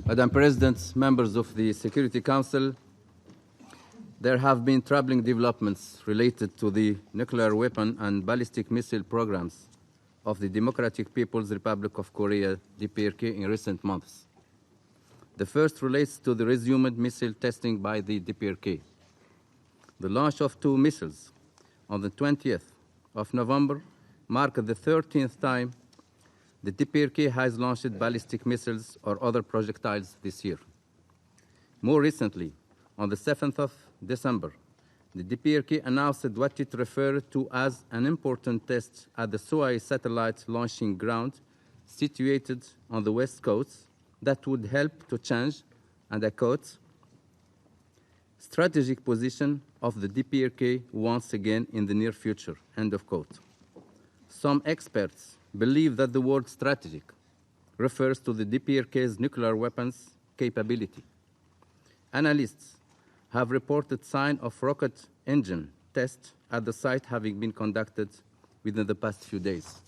Madam President, members of the Security Council, there have been troubling developments related to the nuclear weapon and ballistic missile programs of the Democratic People's Republic of Korea, DPRK, in recent months. The first relates to the resumed missile testing by the DPRK. The launch of 2 missiles on the 20th of November marked the 13th time the DPRK has launched ballistic missiles or other projectiles this year. More recently, on the 7th of December, the DPRK announced what it referred to as an important test at the Sohae satellite launching ground situated on the west coast that would help to change, and I quote, strategic position of the DPRK once again in the near future, end of quote. Some experts believe that the word strategic refers to the DPRK's nuclear weapons capability. Analysts have reported signs of rocket engine tests at the site having been conducted within the past few days.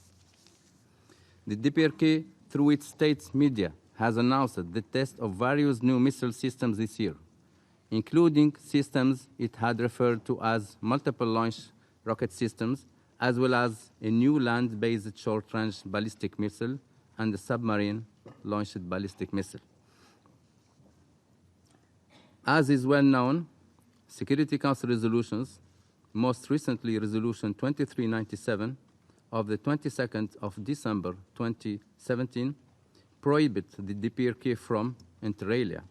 The DPRK, through its state media, has announced the test of various new missile systems this year, including systems it had referred to as multiple launch rocket systems, as well as a new land-based short-range ballistic missile and a submarine-launched ballistic missile. As is well known, Security Council resolutions, most recently Resolution 2397 of the 22nd of December 2017, prohibit the DPRK from, inter alia,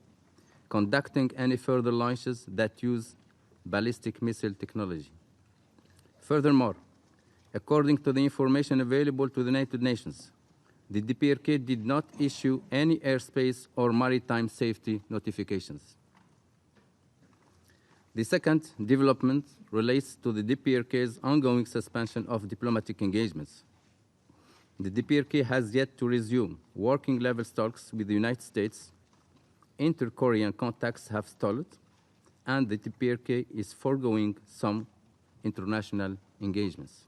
conducting any further launches that use ballistic missile technology. Furthermore, according to the information available to the United Nations, the DPRK did not issue any airspace or maritime safety notifications. The second development relates to the DPRK's ongoing suspension of diplomatic engagements. The DPRK has yet to resume working-level talks with the United States. Inter-Korean contacts have stalled, and the DPRK is foregoing some international engagements.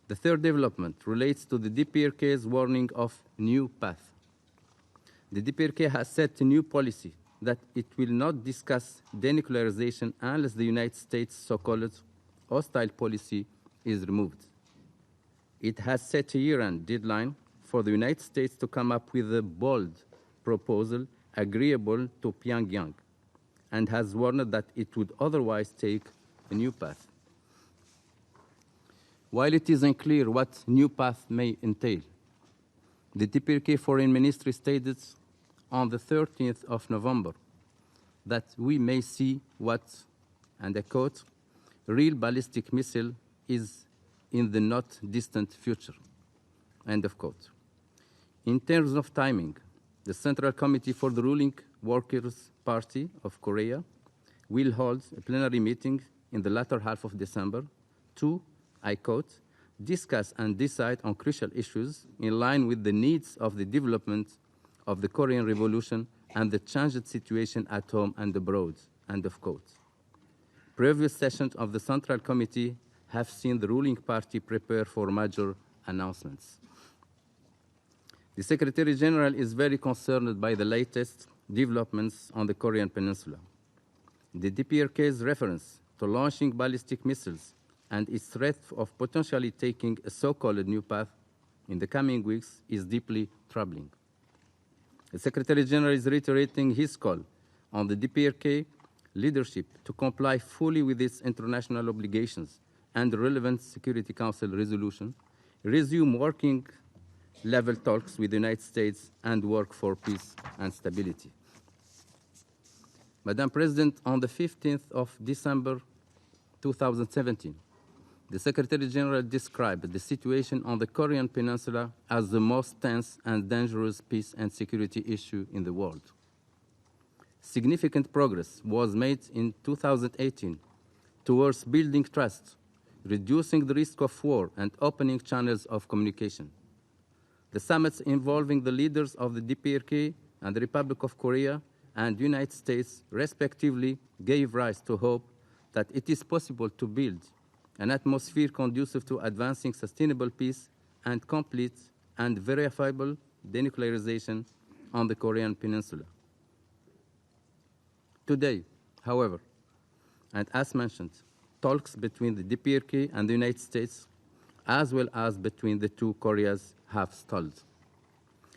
The third development relates to the DPRK's warning of new path. The DPRK has set a new policy that it will not discuss denuclearization unless the United States' so-called hostile policy is removed. It has set a year-end deadline for the United States to come up with a bold proposal agreeable to Pyongyang, and has warned that it would otherwise take a new path. While it is unclear what new path may entail, the DPRK Foreign Ministry stated on the 13th of November that we may see what, and I quote, real ballistic missile is in the not distant future, end of quote. In terms of timing, the Central Committee for the ruling Workers' Party of Korea will hold a plenary meeting in the latter half of December to, I quote, discuss and decide on crucial issues in line with the needs of the development of the Korean Revolution and the changed situation at home and abroad, end of quote. Previous sessions of the Central Committee have seen the ruling party prepare for major announcements. The Secretary General is very concerned by the latest developments on the Korean Peninsula. The DPRK's reference to launching ballistic missiles and its threat of potentially taking a so-called new path in the coming weeks is deeply troubling. The Secretary General is reiterating his call on the DPRK leadership to comply fully with its international obligations and the relevant Security Council resolution, resume working-level talks with the United States, and work for peace and stability. Madam President, on the 15th of December 2017, the Secretary General described the situation on the Korean Peninsula as the most tense and dangerous peace and security issue in the world. Significant progress was made in 2018 towards building trust, reducing the risk of war, and opening channels of communication. The summits involving the leaders of the DPRK and the Republic of Korea and the United States respectively gave rise to hope that it is possible to build an atmosphere conducive to advancing sustainable peace and complete and verifiable denuclearization on the Korean Peninsula. Today, however, and as mentioned, talks between the DPRK and the United States, as well as between the two Koreas, have stalled.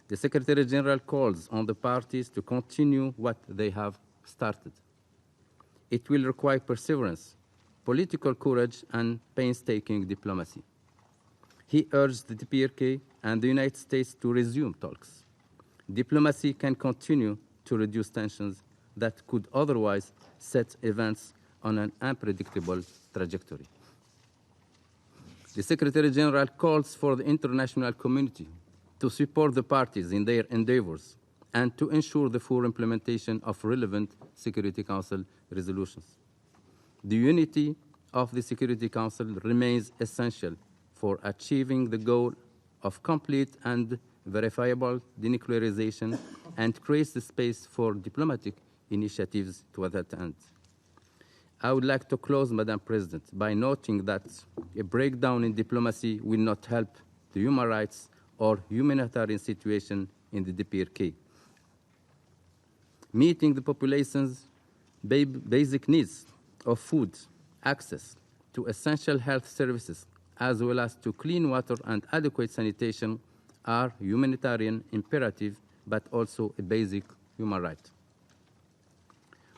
The Secretary General calls on the parties to continue what they have started. It will require perseverance, political courage, and painstaking diplomacy. He urged the DPRK and the United States to resume talks. Diplomacy can continue to reduce tensions that could otherwise set events on an unpredictable trajectory. The Secretary General calls for the international community to support the parties in their endeavors and to ensure the full implementation of relevant Security Council resolutions. The unity of the Security Council remains essential for achieving the goal of complete and verifiable denuclearization and creates the space for diplomatic initiatives to that end. I would like to close, Madam President, by noting that a breakdown in diplomacy will not help the human rights or humanitarian situation in the DPRK. Meeting the population's basic needs of food, access to essential health services, as well as to clean water and adequate sanitation are humanitarian imperative, but also a basic human right.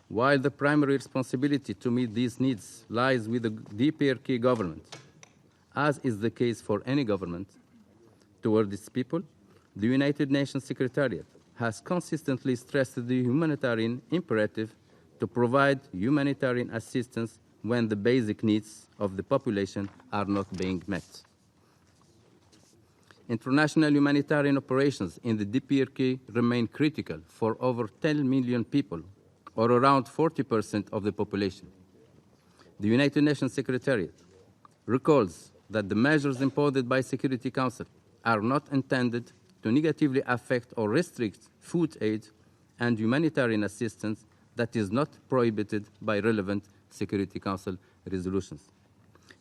While the primary responsibility to meet these needs lies with the DPRK government, as is the case for any government, toward its people, the United Nations Secretariat has consistently stressed the humanitarian imperative to provide humanitarian assistance when the basic needs of the population are not being met. International humanitarian operations in the DPRK remain critical for over 10 million people, or around 40% of the population. The United Nations Secretariat recalls that the measures imposed by Security Council are not intended to negatively affect or restrict food aid and humanitarian assistance that is not prohibited by relevant Security Council resolutions.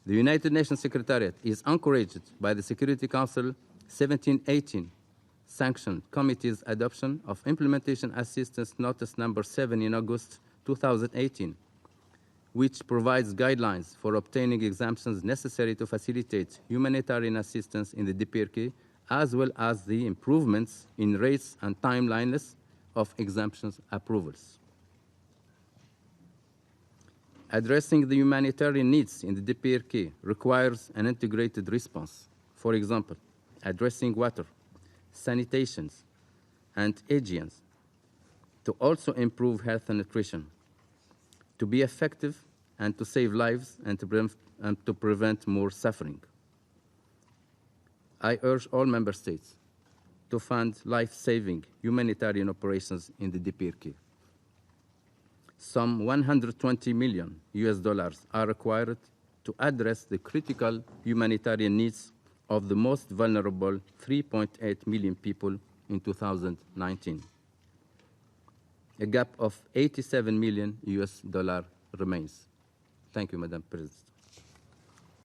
The United Nations Secretariat is encouraged by the Security Council 1718 Sanctioned Committee's adoption of Implementation Assistance Notice number 7 in August 2018, which provides guidelines for obtaining exemptions necessary to facilitate humanitarian assistance in the DPRK, as well as the improvements in rates and timeliness of exemptions approvals. Addressing the humanitarian needs in the DPRK requires an integrated response. For example, addressing water, sanitation, and hygiene, to also improve health and nutrition, to be effective and to save lives and to prevent more suffering. I urge all member states to fund life-saving humanitarian operations in the DPRK. Some $120 million are required to address the critical humanitarian needs of the most vulnerable 3.8 million people in 2019. A gap of $87 million remains. Thank you, Madam President.